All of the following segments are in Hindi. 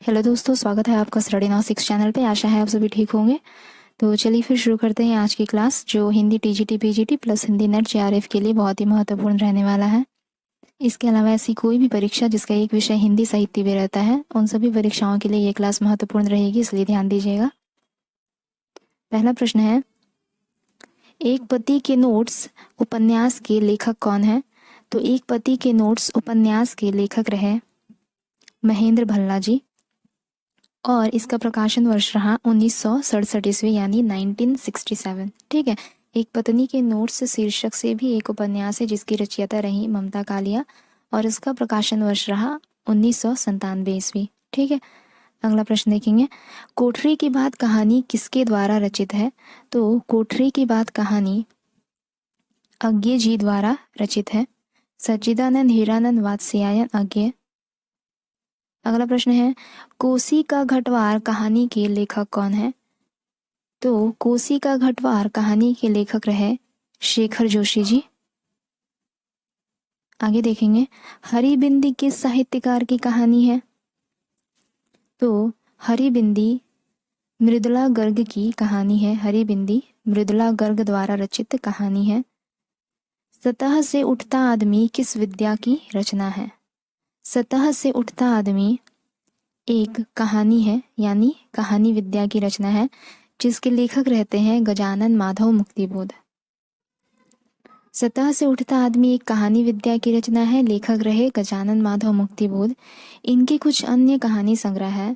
हेलो दोस्तों, स्वागत है आपका स्टडी नाउ 6 चैनल पे। आशा है आप सभी ठीक होंगे। तो चलिए फिर शुरू करते हैं आज की क्लास, जो Hindi TGT PGT plus Hindi net JRF के लिए बहुत ही महत्वपूर्ण रहने वाला है। इसके अलावा ऐसी कोई भी परीक्षा जिसका एक विषय हिंदी साहित्य भी रहता है, उन सभी परीक्षाओं के लिए ये क्लास महत्वपूर्ण रहेगी, इसलिए ध्यान दीजिएगा। पहला प्रश्न है, एक पति के नोट्स उपन्यास के लेखक कौन है? तो एक पति के नोट्स उपन्यास के लेखक रहे महेंद्र भल्ला जी, और इसका प्रकाशन वर्ष रहा 1967 ईस्वी यानी 1967। ठीक है। एक पत्नी के नोट्स शीर्षक से भी एक उपन्यास है जिसकी रचयिता रही ममता कालिया, और इसका प्रकाशन वर्ष रहा 1997 ईस्वी। ठीक है। अगला प्रश्न देखेंगे, कोठरी की बात कहानी किसके द्वारा रचित है? तो कोठरी की बात कहानी अज्ञे जी द्वारा रचित है, सच्चिदानंद हीरानंद वात्स्यायन अज्ञे। अगला प्रश्न है, कोसी का घटवार कहानी के लेखक कौन है? तो कोसी का घटवार कहानी के लेखक रहे शेखर जोशी जी। आगे देखेंगे, हरिबिंदी किस साहित्यकार की कहानी है? तो हरिबिंदी मृदुला गर्ग की कहानी है। हरिबिंदी मृदुला गर्ग द्वारा रचित कहानी है। सतह से उठता आदमी किस विद्या की रचना है? सतह से उठता आदमी एक कहानी है, यानी कहानी विद्या की रचना है, जिसके लेखक रहते हैं गजानन माधव मुक्तिबोध। सतह से उठता आदमी एक कहानी विद्या की रचना है, लेखक रहे गजानन माधव मुक्तिबोध। इनके कुछ अन्य कहानी संग्रह है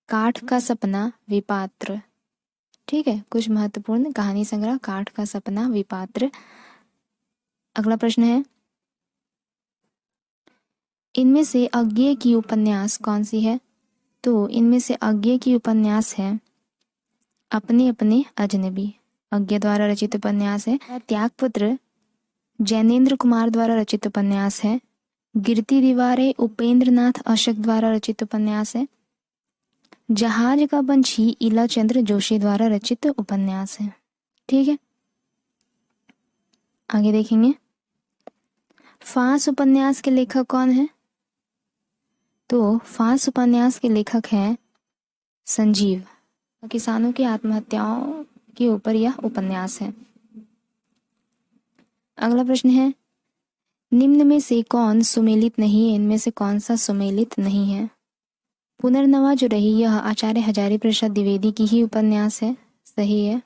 काठ का सपना, विपात्र। ठीक है, कुछ महत्वपूर्ण कहानी संग्रह काठ का सपना, विपात्र। अगला प्रश्न है, इनमें से अज्ञे की उपन्यास कौन सी है? तो इनमें से अज्ञे की उपन्यास है अपने अपने अजनबी। अज्ञे द्वारा रचित उपन्यास है। त्यागपत्र जैनेन्द्र कुमार द्वारा रचित उपन्यास है। गिरती दीवारें उपेंद्र नाथ अशक द्वारा रचित उपन्यास है। जहाज का पंछी इला चंद्र जोशी द्वारा रचित उपन्यास है। ठीक है। आगे देखेंगे, फांस उपन्यास के लेखक कौन है? तो फांस उपन्यास के लेखक हैं संजीव। किसानों की आत्महत्याओं के ऊपर यह उपन्यास है। अगला प्रश्न है, निम्न में से कौन सुमेलित नहीं है? इनमें से कौन सा सुमेलित नहीं है? पुनर्नवा जो रही यह आचार्य हजारी प्रसाद द्विवेदी की ही उपन्यास है, सही है।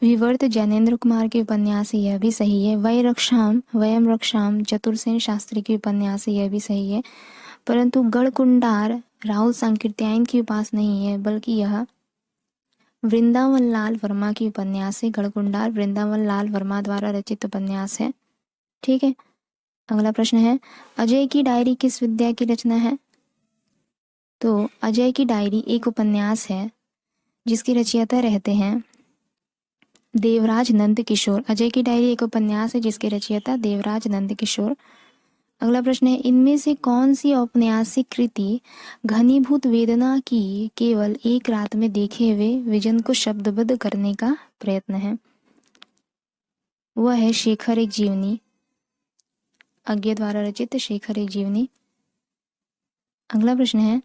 विवर्त जैनेन्द्र कुमार के उपन्यास है, यह भी सही है। वयम रक्षाम चतुरसेन शास्त्री की उपन्यास है, यह भी सही है। परंतु गढ़कुंडार राहुल सांकृत्यायन की उपास नहीं है, बल्कि यह वृंदावन लाल वर्मा की उपन्यास है। गढ़कुंडार वृंदावन लाल वर्मा द्वारा रचित उपन्यास है। ठीक है। अगला प्रश्न है, अजय की डायरी किस विद्या की रचना है? तो अजय की डायरी एक उपन्यास है जिसकी रचयिता रहते हैं देवराज नंद किशोर। अजय की डायरी एक उपन्यास है जिसके रचयिता देवराज नंद किशोर। अगला प्रश्न है, इनमें से कौन सी औपन्यासिक कृति घनीभूत वेदना की केवल एक रात में देखे हुए विजन को शब्दबद्ध करने का प्रयत्न है? वह है शेखर एक जीवनी। अज्ञे द्वारा रचित शेखर एक जीवनी। अगला प्रश्न है,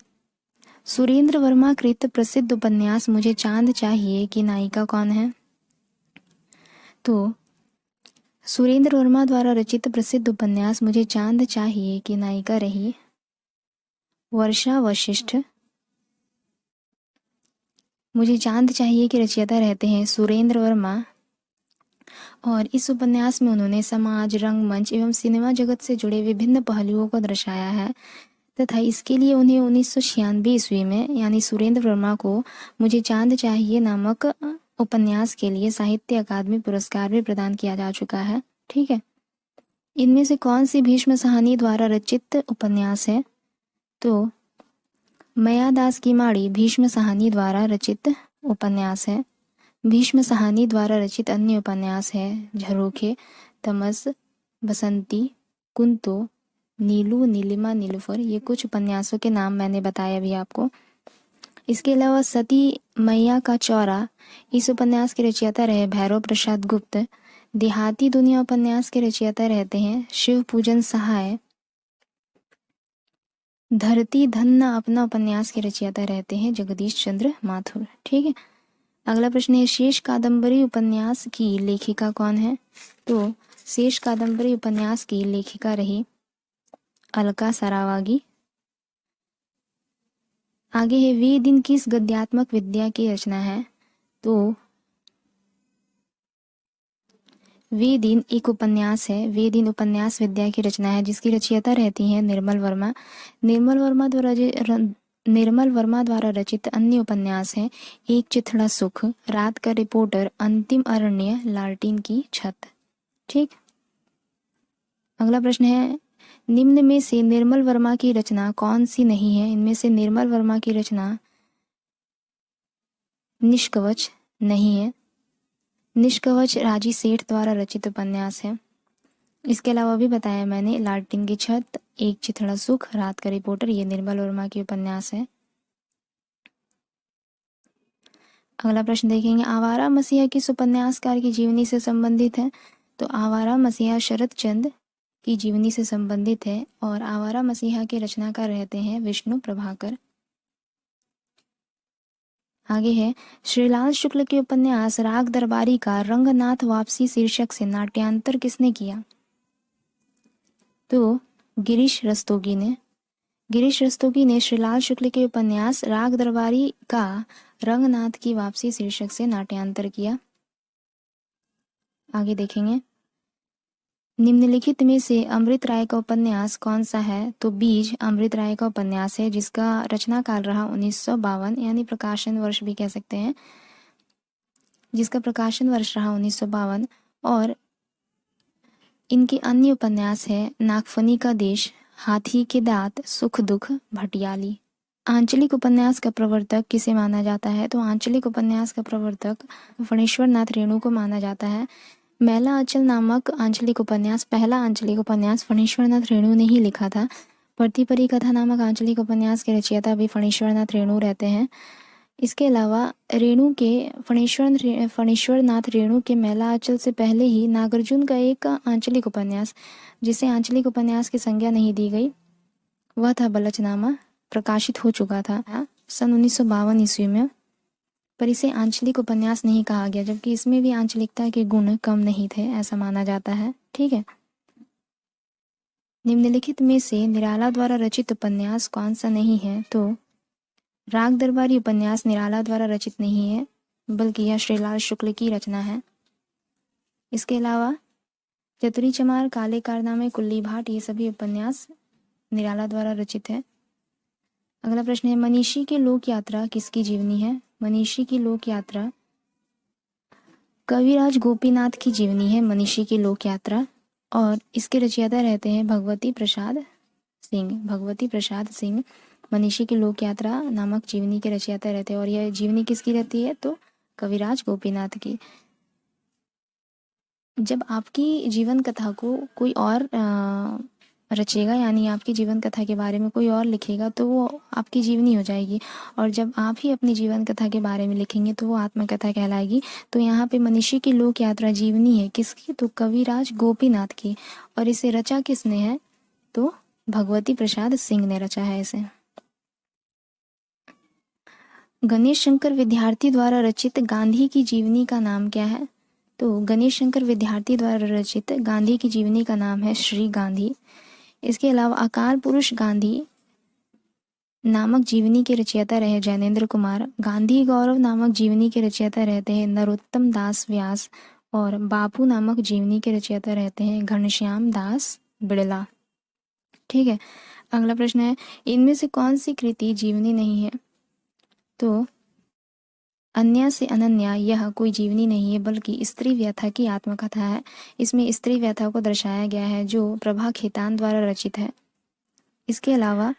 सुरेंद्र वर्मा कृत प्रसिद्ध उपन्यास मुझे चांद चाहिए की नायिका कौन है? तो सुरेंद्र वर्मा द्वारा रचित प्रसिद्ध उपन्यास मुझे चांद चाहिए की नायिका रही वर्षा वशिष्ठ। मुझे चांद चाहिए के रचयिता रहते हैं सुरेंद्र वर्मा, और इस उपन्यास में उन्होंने समाज, रंगमंच एवं सिनेमा जगत से जुड़े विभिन्न पहलुओं को दर्शाया है, तथा इसके लिए उन्हें 1996 ईस्वी में यानी सुरेंद्र वर्मा को मुझे चांद चाहिए नामक उपन्यास के लिए साहित्य अकादमी पुरस्कार भी प्रदान किया जा चुका है। ठीक है। इनमें से कौन सी भीष्म साहनी द्वारा रचित उपन्यास है? तो मयादास की माड़ी भीष्म साहनी द्वारा रचित उपन्यास है। भीष्म साहनी द्वारा रचित अन्य उपन्यास है झरोखे, तमस, बसंती, कुंतो, नीलू, नीलिमा, नीलूफर। ये कुछ उपन्यासों के नाम मैंने बताया अभी आपको। इसके अलावा सती मैया का चौरा, इस उपन्यास के रचयिता रहे भैरव प्रसाद गुप्त। देहाती दुनिया उपन्यास के रचयिता रहते हैं शिव पूजन सहाय। धरती धन्य अपना उपन्यास के रचयिता रहते हैं जगदीश चंद्र माथुर। ठीक है, अगला प्रश्न है शेष कादंबरी उपन्यास की लेखिका कौन है? तो शेष कादंबरी उपन्यास की लेखिका रही अलका सरावागी। आगे है वे दिन किस गद्यात्मक विद्या की रचना है? तो वे दिन एक उपन्यास है। वे दिन उपन्यास विद्या की रचना है जिसकी रचयिता रहती हैं निर्मल वर्मा। निर्मल वर्मा द्वारा रचित अन्य उपन्यास हैं एक चिथड़ा सुख, रात का रिपोर्टर, अंतिम अरण्य, लालटीन की छत। ठीक, अगला प्रश्न है निम्न में से निर्मल वर्मा की रचना कौन सी नहीं है? इनमें से निर्मल वर्मा की रचना निष्कवच नहीं है। निष्कवच राजी सेठ द्वारा रचित उपन्यास है। इसके अलावा भी बताया मैंने लालटीन की छत, एक चिथड़ा सुख, रात का रिपोर्टर, ये निर्मल वर्मा की उपन्यास है। अगला प्रश्न देखेंगे आवारा मसीहा किस उपन्यासकार की जीवनी से संबंधित है? तो आवारा मसीहा शरद चंद्र की जीवनी से संबंधित है और आवारा मसीहा के रचनाकार रहते हैं विष्णु प्रभाकर। आगे है श्रीलाल शुक्ल के उपन्यास राग दरबारी का रंगनाथ वापसी शीर्षक से नाट्यांतर किसने किया? तो गिरीश रस्तोगी ने। गिरीश रस्तोगी ने श्रीलाल शुक्ल के उपन्यास राग दरबारी का रंगनाथ की वापसी शीर्षक से नाट्यांतर किया। आगे देखेंगे निम्नलिखित में से अमृत राय का उपन्यास कौन सा है? तो बीज अमृत राय का उपन्यास है जिसका रचना काल रहा 1952, यानी प्रकाशन वर्ष भी कह सकते हैं, जिसका प्रकाशन वर्ष रहा 1952। और इनके अन्य उपन्यास है नागफनी का देश, हाथी के दांत, सुख दुख, भटियाली। आंचलिक उपन्यास का प्रवर्तक किसे माना जाता है? तो आंचलिक उपन्यास का प्रवर्तक फणीश्वर नाथ रेणु को माना जाता है। मैला आंचल नामक आंचलिक उपन्यास, पहला आंचलिक उपन्यास फणीश्वर नाथ रेणु ने ही लिखा था। प्रतिपरी कथा नामक आंचलिक उपन्यास के रचयिता भी फणीश्वर नाथ रेणु रहते हैं। इसके अलावा रेणु के फणीश्वर नाथ रेणु के मैला आंचल से पहले ही नागार्जुन का एक आंचलिक उपन्यास, जिसे आंचलिक उपन्यास की संज्ञा नहीं दी गई, वह था बलचनामा, प्रकाशित हो चुका था सन 1952 ईस्वी में, पर इसे आंचलिक उपन्यास नहीं कहा गया, जबकि इसमें भी आंचलिकता के गुण कम नहीं थे, ऐसा माना जाता है। ठीक है, निम्नलिखित में से निराला द्वारा रचित उपन्यास कौन सा नहीं है? तो राग दरबारी उपन्यास निराला द्वारा रचित नहीं है, बल्कि यह श्रीलाल शुक्ल की रचना है। इसके अलावा चतुरी चमार, काले कारनामे, कुल्ली भाट, ये सभी उपन्यास निराला द्वारा रचित है। अगला प्रश्न है मनीषी की लोक यात्रा किसकी जीवनी है? मनीषी की लोक यात्रा कविराज गोपीनाथ की जीवनी है, मनीषी की लोक यात्रा, और इसके रचयिता रहते हैं भगवती प्रसाद सिंह। भगवती प्रसाद सिंह मनीषी की लोक यात्रा नामक जीवनी के रचयिता रहते हैं। और यह जीवनी किसकी रहती है? तो कविराज गोपीनाथ की। जब आपकी जीवन कथा को कोई और रचेगा, यानी आपकी जीवन कथा के बारे में कोई और लिखेगा, तो वो आपकी जीवनी हो जाएगी। और जब आप ही अपनी जीवन कथा के बारे में लिखेंगे तो वो आत्मकथा कहलाएगी। तो यहाँ पे मनीषी की लोक यात्रा जीवनी है किसकी? तो कविराज गोपीनाथ की। और इसे रचा किसने है? तो भगवती प्रसाद सिंह ने रचा है इसे। गणेश शंकर विद्यार्थी द्वारा रचित गांधी की जीवनी का नाम क्या है? तो गणेश शंकर विद्यार्थी द्वारा रचित गांधी की जीवनी का नाम है श्री गांधी। इसके अलावा अकाल पुरुष गांधी नामक जीवनी के रचयिता रहे जैनेन्द्र कुमार। गांधी गौरव नामक जीवनी के रचयिता रहते हैं नरोत्तम दास व्यास। और बापू नामक जीवनी के रचयिता रहते हैं घनश्याम दास बिड़ला। ठीक है, अगला प्रश्न है इनमें से कौन सी कृति जीवनी नहीं है? तो अन्य से अनन्या यह कोई जीवनी नहीं है, बल्कि स्त्री व्यथा की आत्मकथा है। इसमें स्त्री व्यथा को दर्शाया गया है जो प्रभा खेतान द्वारा रचित है। इसके अलावा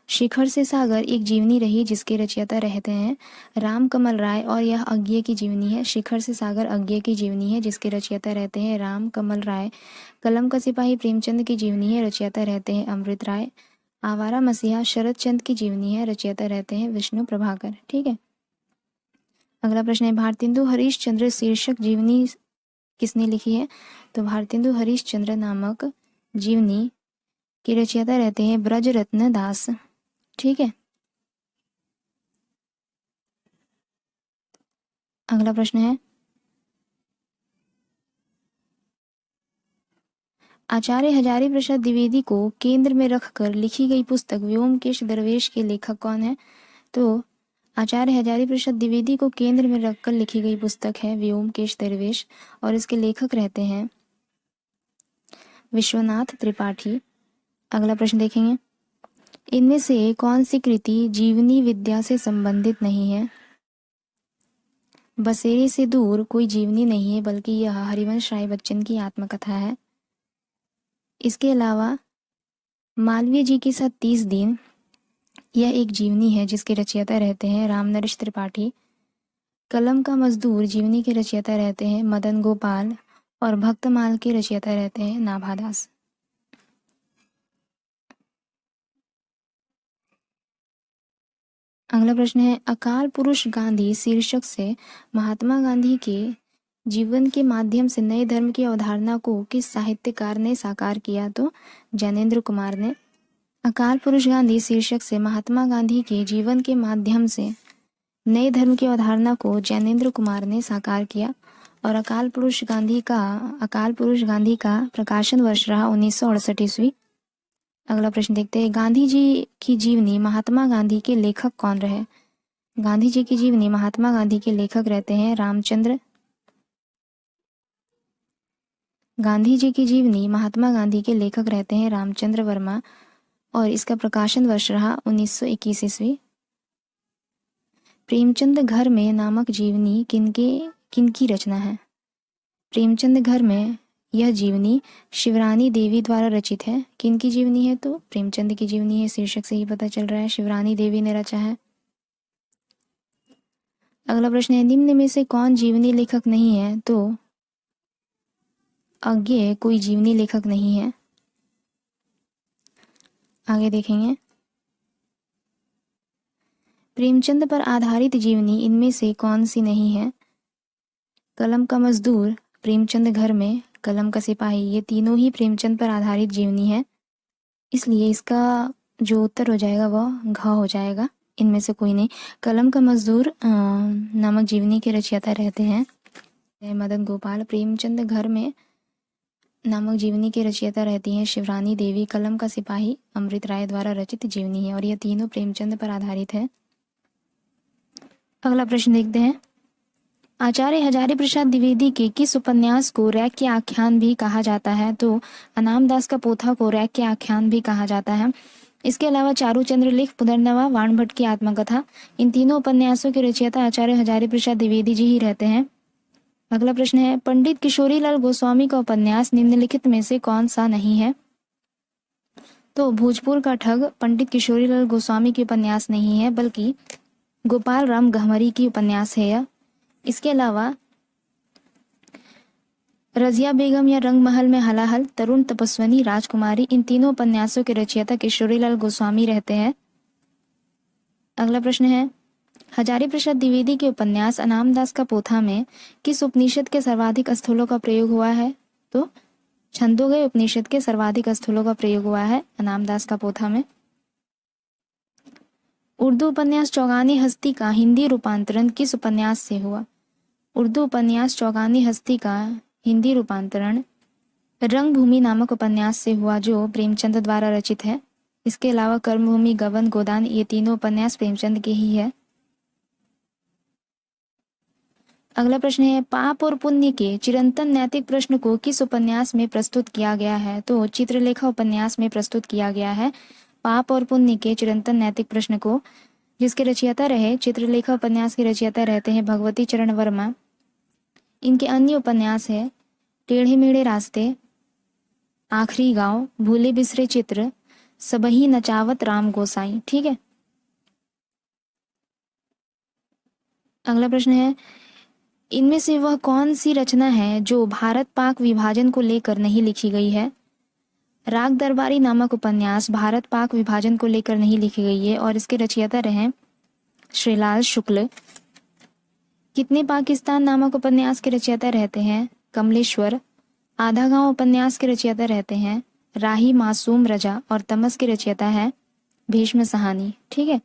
शिखर से सागर एक जीवनी रही जिसके रचयिता रहते हैं राम कमल राय, और यह अज्ञे की जीवनी है। शिखर से सागर अज्ञे की जीवनी है जिसके रचयिता रहते हैं राम कमल राय। कलम का सिपाही प्रेमचंद की जीवनी है, रचयिता रहते हैं अमृत राय। आवारा मसीहा शरद चंद की जीवनी है, रचयिता रहते हैं विष्णु प्रभाकर। ठीक है, अगला प्रश्न है भारतेंदु हरीशचंद्र शीर्षक जीवनी किसने लिखी है? तो भारतेंदु हरीशचंद्र नामक जीवनी के रचयिता रहते हैं ब्रजरत्न दास। ठीक है। अगला प्रश्न है, आचार्य हजारी प्रसाद द्विवेदी को केंद्र में रखकर लिखी गई पुस्तक व्योमकेश दरवेश के लेखक कौन है? तो आचार्य हजारी प्रसाद द्विवेदी को केंद्र में रखकर लिखी गई पुस्तक है व्योमकेश दरवेश और इसके लेखक रहते हैं विश्वनाथ त्रिपाठी। अगला प्रश्न देखेंगे, इनमें से कौन सी कृति जीवनी विद्या से संबंधित नहीं है? बसेरे से दूर कोई जीवनी नहीं है, बल्कि यह हरिवंश राय बच्चन की आत्मकथा है। इसके अलावा मालवीय जी के साथ 30 दिन, यह एक जीवनी है जिसके रचयिता रहते हैं रामनरेश त्रिपाठी। कलम का मजदूर जीवनी के रचयिता रहते हैं मदन गोपाल और भक्तमाल के रचयिता रहते हैं नाभादास। अगला प्रश्न है, अकाल पुरुष गांधी शीर्षक से महात्मा गांधी के जीवन के माध्यम से नए धर्म की अवधारणा को किस साहित्यकार ने साकार किया? तो ज्ञानेंद्र कुमार ने। अकाल पुरुष गांधी शीर्षक से महात्मा गांधी के जीवन के माध्यम से नए धर्म की अवधारणा को ज्ञानेंद्र कुमार ने साकार किया और अकाल पुरुष गांधी का प्रकाशन वर्ष रहा 1968 ईस्वी। अगला प्रश्न देखते हैं, गांधी जी की जीवनी महात्मा गांधी के लेखक कौन रहे? गांधी जी की जीवनी महात्मा गांधी के लेखक रहते हैं रामचंद्र। गांधी जी की जीवनी महात्मा गांधी के लेखक रहते हैं रामचंद्र वर्मा और इसका प्रकाशन वर्ष रहा 1921 ईस्वी। प्रेमचंद घर में नामक जीवनी किनकी रचना है? प्रेमचंद घर में यह जीवनी शिवरानी देवी द्वारा रचित है। किनकी जीवनी है? तो प्रेमचंद की जीवनी है, शीर्षक से ही पता चल रहा है शिवरानी देवी ने रचा है। अगला प्रश्न है, निम्न में से कौन जीवनी लेखक नहीं है? तो अज्ञेय कोई जीवनी लेखक नहीं है। आगे देखेंगे, प्रेमचंद पर आधारित जीवनी इनमें से कौन सी नहीं है? कलम का मजदूर, प्रेमचंद घर में, कलम का सिपाही, ये तीनों ही प्रेमचंद पर आधारित जीवनी है, इसलिए इसका जो उत्तर हो जाएगा वह घ हो जाएगा। इनमें से कोई नहीं। कलम का मजदूर नामक जीवनी के रचयिता रहते हैं मदन गोपाल। प्रेमचंद घर में नामक जीवनी के रचयिता रहती हैं शिवरानी देवी। कलम का सिपाही अमृत राय द्वारा रचित जीवनी है और यह तीनों प्रेमचंद पर आधारित है। अगला प्रश्न देखते हैं, आचार्य हजारी प्रसाद द्विवेदी के किस उपन्यास को रैक्य आख्यान भी कहा जाता है? तो अनामदास का पोथा को रैक्य आख्यान भी कहा जाता है। इसके अलावा चारूचंद्र लेख, पुनर्नवा, वाणभट्ट की आत्मकथा, इन तीनों उपन्यासों के रचयिता आचार्य हजारी प्रसाद द्विवेदी जी ही रहते हैं। अगला प्रश्न है, पंडित किशोरीलाल गोस्वामी का उपन्यास निम्नलिखित में से कौन सा नहीं है? तो भोजपुर का ठग पंडित किशोरीलाल गोस्वामी की उपन्यास नहीं है, बल्कि गोपाल राम गहमरी की उपन्यास है यह। इसके अलावा रजिया बेगम या रंगमहल में हलाहल, तरुण तपस्वनी, राजकुमारी, इन तीनों उपन्यासों के रचयिता किशोरीलाल गोस्वामी रहते हैं। अगला प्रश्न है, हजारी प्रसाद द्विवेदी के उपन्यास अनामदास का पोथा में किस उपनिषद के सर्वाधिक स्थलों का प्रयोग हुआ है? तो छंदोगय उपनिषद के सर्वाधिक स्थलों का प्रयोग हुआ है अनामदास का पोथा में। उर्दू उपन्यास चौगानी हस्ती का हिंदी रूपांतरण किस उपन्यास से हुआ? उर्दू उपन्यास चौगानी हस्ती का हिंदी रूपांतरण रंगभूमि नामक उपन्यास से हुआ, जो प्रेमचंद द्वारा रचित है। इसके अलावा कर्मभूमि, गबन, गोदान, ये तीनों उपन्यास प्रेमचंद के ही है। अगला प्रश्न है, पाप और पुण्य के चिरंतन नैतिक प्रश्न को किस उपन्यास में प्रस्तुत किया गया है? तो चित्रलेखा उपन्यास में प्रस्तुत किया गया है पाप और पुण्य के चिरंतन नैतिक प्रश्न को, जिसके रचयिता रहे चित्रलेखा उपन्यास के रचयिता रहते हैं भगवती चरण वर्मा। इनके अन्य उपन्यास है टेढ़े मेढ़े रास्ते, आखिरी गांव, भूले बिसरे चित्र, सबही नचावत राम गोसाई। ठीक है। अगला प्रश्न है, इनमें से वह कौन सी रचना है जो भारत पाक विभाजन को लेकर नहीं लिखी गई है? राग दरबारी नामक उपन्यास भारत पाक विभाजन को लेकर नहीं लिखी गई है और इसके रचयिता रहे श्रीलाल शुक्ल। कितने पाकिस्तान नामक उपन्यास के रचयिता रहते हैं कमलेश्वर। आधा गांव उपन्यास के रचयिता रहते हैं राही मासूम रजा और तमस के रचयिता है भीष्म सहानी। ठीक है,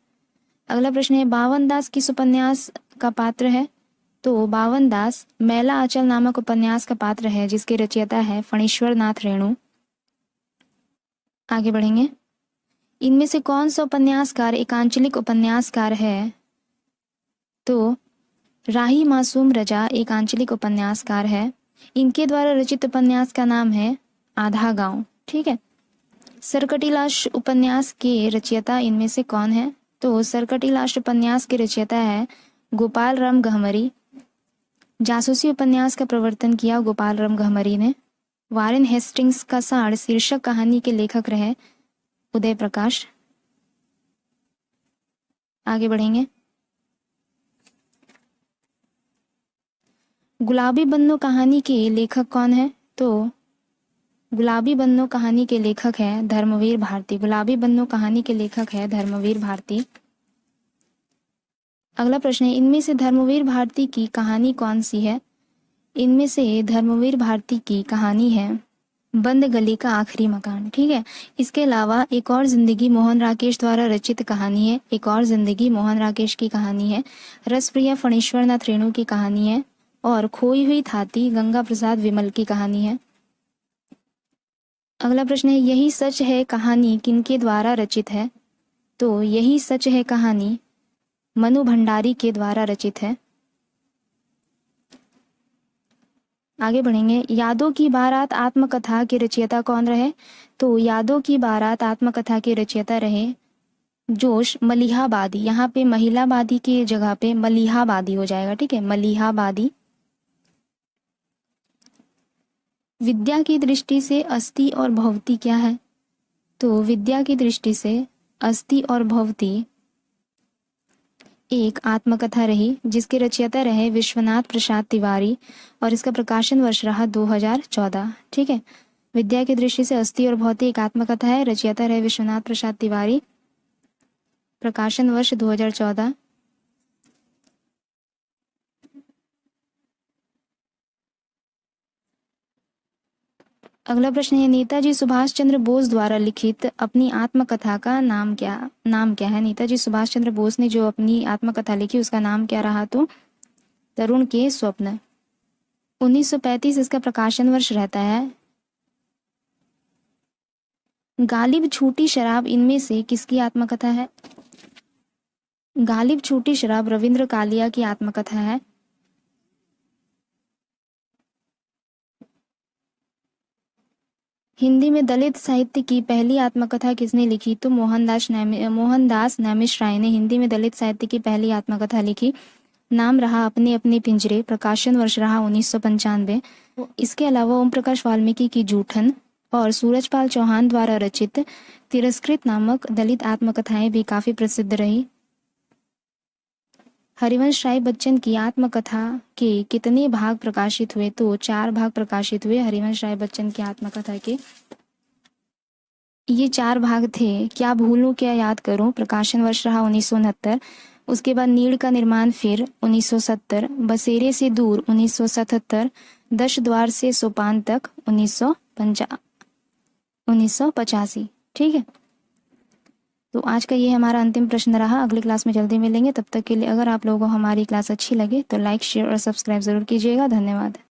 अगला प्रश्न है बावन दास किस उपन्यास का पात्र है? तो बावन दास मैला आंचल नामक उपन्यास का पात्र है जिसके रचयिता है फणीश्वर नाथ रेणु। आगे बढ़ेंगे, इनमें से कौन सा उपन्यासकार एक आंचलिक उपन्यासकार है? तो राही मासूम रजा एक आंचलिक उपन्यासकार है। इनके द्वारा रचित उपन्यास का नाम है आधा गांव। ठीक है, सरकटीलाश उपन्यास के रचयिता इनमें से कौन है? तो सरकटीलाश उपन्यास के रचयिता है गोपाल राम गहमरी। जासूसी उपन्यास का प्रवर्तन किया गोपाल राम गहमरी ने। वारेन हेस्टिंग्स का साड़ शीर्षक कहानी के लेखक रहे उदय प्रकाश। आगे बढ़ेंगे, गुलाबी बन्नो कहानी के लेखक कौन है? तो गुलाबी बन्नो कहानी के लेखक है धर्मवीर भारती। गुलाबी बन्नो कहानी के लेखक है धर्मवीर भारती। अगला प्रश्न है इनमें से धर्मवीर भारती की कहानी कौन सी है? इनमें से धर्मवीर भारती की कहानी है बंद गली का आखिरी मकान। ठीक है, इसके अलावा एक और जिंदगी मोहन राकेश द्वारा रचित कहानी है। एक और जिंदगी मोहन राकेश की कहानी है। रसप्रिया फणीश्वर नाथ रेणु की कहानी है और खोई हुई थाती गंगा प्रसाद विमल की कहानी है। अगला प्रश्न है यही सच है कहानी किनके द्वारा रचित है? तो यही सच है कहानी मनु भंडारी के द्वारा रचित है। आगे बढ़ेंगे, यादों की बारात आत्मकथा के रचयिता कौन रहे? तो यादों की बारात आत्मकथा के रचयिता रहे जोश मलिहाबादी। यहाँ पे महिलाबादी की जगह पे मलिहाबादी हो जाएगा। ठीक है, मलिहाबादी। विद्या की दृष्टि से अस्थि और भवती क्या है? तो विद्या की दृष्टि से अस्थि और भवती एक आत्मकथा रही जिसके रचयिता रहे विश्वनाथ प्रसाद तिवारी और इसका प्रकाशन वर्ष रहा 2014। ठीक है, विद्या की दृष्टि से अस्थि और भवती एक आत्मकथा है, रचयिता रहे विश्वनाथ प्रसाद तिवारी, प्रकाशन वर्ष 2014। अगला प्रश्न है नेताजी सुभाष चंद्र बोस द्वारा लिखित अपनी आत्मकथा का नाम क्या है? नेताजी सुभाष चंद्र बोस ने जो अपनी आत्मकथा लिखी उसका नाम क्या रहा? तो तरुण के स्वप्न। 1935 इसका प्रकाशन वर्ष रहता है। गालिब छूटी शराब इनमें से किसकी आत्मकथा है? गालिब छूटी शराब रविंद्र कालिया की आत्मकथा है। हिंदी में दलित साहित्य की पहली आत्मकथा किसने लिखी? तो मोहनदास नैमिष राय ने हिंदी में दलित साहित्य की पहली आत्मकथा लिखी। नाम रहा अपने अपने पिंजरे, प्रकाशन वर्ष रहा 1995। इसके अलावा ओम प्रकाश वाल्मीकि की जूठन और सूरजपाल चौहान द्वारा रचित तिरस्कृत नामक दलित आत्मकथाएं भी काफी प्रसिद्ध रही। हरिवंश राय बच्चन की आत्मकथा के कितने भाग प्रकाशित हुए? तो 4 भाग प्रकाशित हुए हरिवंश राय बच्चन की आत्मकथा के। ये 4 भाग थे क्या भूलूं क्या याद करूं, प्रकाशन वर्ष रहा 1969। उसके बाद नीड़ का निर्माण फिर 1970, बसेरे से दूर 1977, 10 द्वार से सोपान तक 1985। ठीक है, तो आज का ये हमारा अंतिम प्रश्न रहा। अगली क्लास में जल्दी मिलेंगे, तब तक के लिए अगर आप लोगों को हमारी क्लास अच्छी लगे तो लाइक शेयर और सब्सक्राइब जरूर कीजिएगा। धन्यवाद।